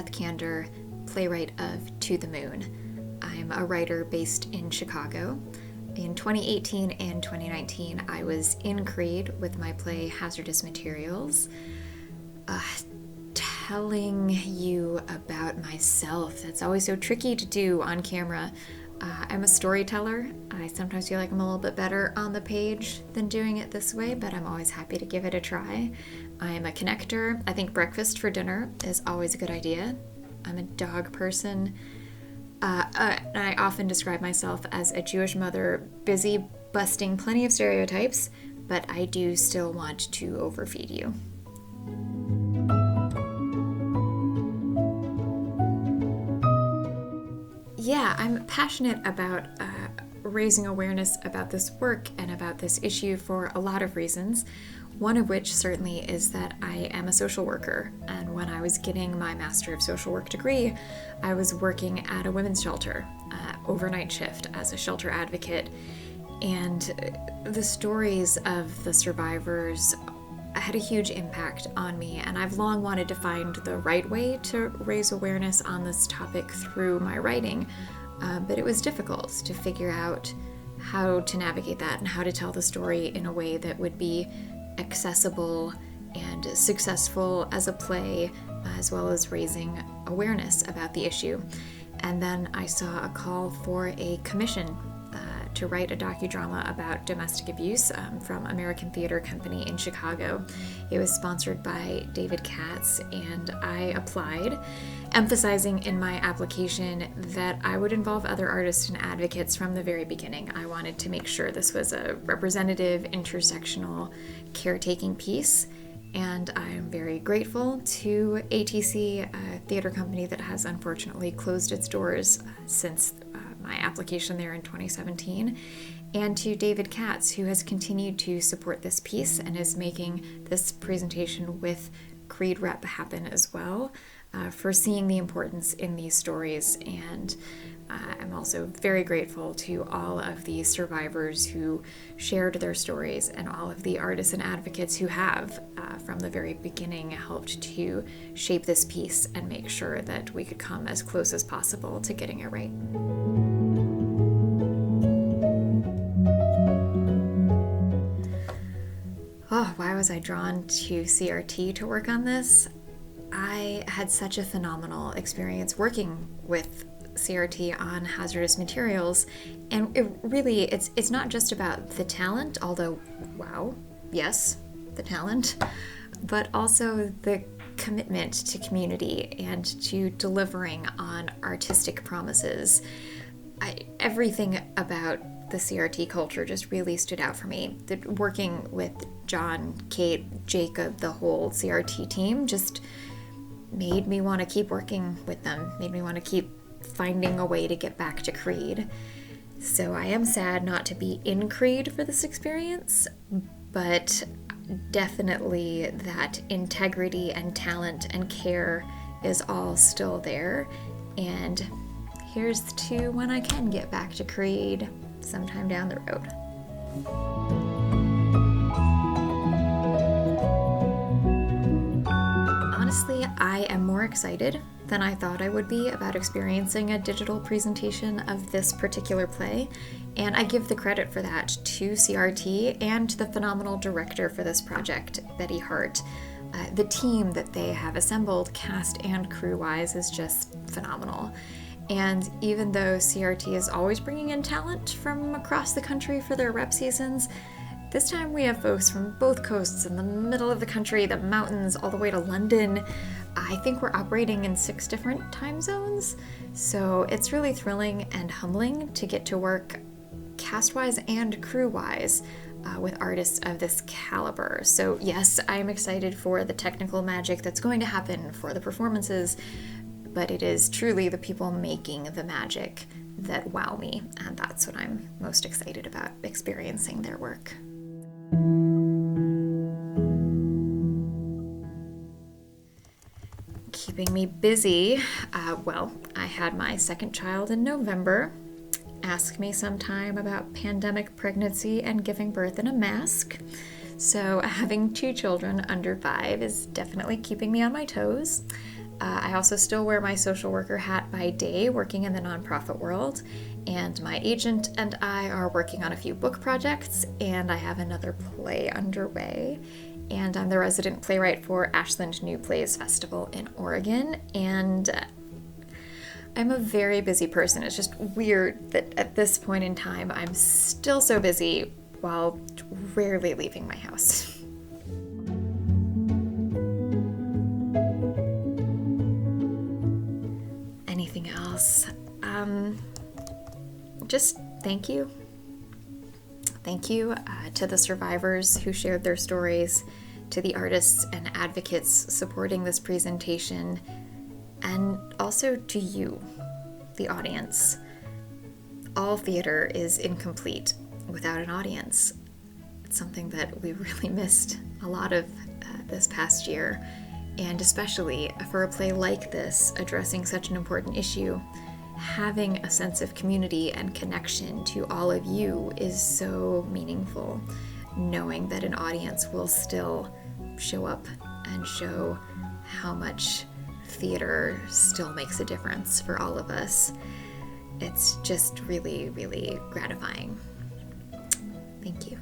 Beth Kander, playwright of To the Moon. I'm a writer based in Chicago. In 2018 and 2019, I was in Creed with my play Hazardous Materials. Telling you about myself, that's always so tricky to do on camera. I'm a storyteller. I sometimes feel like I'm a little bit better on the page than doing it this way, but I'm always happy to give it a try. I am a connector. I think breakfast for dinner is always a good idea. I'm a dog person. I often describe myself as a Jewish mother, busy busting plenty of stereotypes, but I do still want to overfeed you. Yeah, I'm passionate about raising awareness about this work and about this issue for a lot of reasons. One of which certainly is that I am a social worker, and when I was getting my Master of Social Work degree, I was working at a women's shelter, overnight shift as a shelter advocate, and the stories of the survivors had a huge impact on me, and I've long wanted to find the right way to raise awareness on this topic through my writing, but it was difficult to figure out how to navigate that and how to tell the story in a way that would be accessible and successful as a play, as well as raising awareness about the issue. And then I saw a call for a commission to write a docudrama about domestic abuse from American Theater Company in Chicago. It was sponsored by David Katz, and I applied, emphasizing in my application that I would involve other artists and advocates from the very beginning. I wanted to make sure this was a representative, intersectional, caretaking piece, and I am very grateful to ATC, a theater company that has unfortunately closed its doors since my application there in 2017, and to David Katz, who has continued to support this piece and is making this presentation with Creed Rep happen as well, for seeing the importance in these stories. And I'm also very grateful to all of the survivors who shared their stories and all of the artists and advocates who have, from the very beginning, helped to shape this piece and make sure that we could come as close as possible to getting it right. Oh, why was I drawn to CRT to work on this? I had such a phenomenal experience working with CRT on hazardous materials, and it's not just about the talent, although wow, yes, the talent, but also the commitment to community and to delivering on artistic promises. Everything about the CRT culture just really stood out for me. Working with John, Kate, Jacob, the whole CRT team just made me want to keep working with them, made me want to keep finding a way to get back to Creed. So I am sad not to be in Creed for this experience, but definitely that integrity and talent and care is all still there. And here's to when I can get back to Creed sometime down the road. Honestly, I am more excited than I thought I would be about experiencing a digital presentation of this particular play, and I give the credit for that to CRT and to the phenomenal director for this project, Betty Hart. The team that they have assembled, cast and crew-wise, is just phenomenal. And even though CRT is always bringing in talent from across the country for their rep seasons, this time we have folks from both coasts, in the middle of the country, the mountains, all the way to London. I think we're operating in 6 different time zones. So it's really thrilling and humbling to get to work cast-wise and crew-wise with artists of this caliber. So yes, I'm excited for the technical magic that's going to happen for the performances, but it is truly the people making the magic that wow me, and that's what I'm most excited about, experiencing their work. Keeping me busy, I had my second child in November. Ask me sometime about pandemic pregnancy and giving birth in a mask. So having 2 children under 5 is definitely keeping me on my toes. I also still wear my social worker hat by day, working in the nonprofit world, and my agent and I are working on a few book projects, and I have another play underway. And I'm the resident playwright for Ashland New Plays Festival in Oregon, and I'm a very busy person. It's just weird that at this point in time, I'm still so busy while rarely leaving my house. Anything else? Just thank you. Thank you to the survivors who shared their stories, to the artists and advocates supporting this presentation, and also to you, the audience. All theater is incomplete without an audience. It's something that we really missed a lot of this past year, and especially for a play like this, addressing such an important issue, having a sense of community and connection to all of you is so meaningful, knowing that an audience will still show up and show how much theater still makes a difference for all of us. It's just really, really gratifying. Thank you.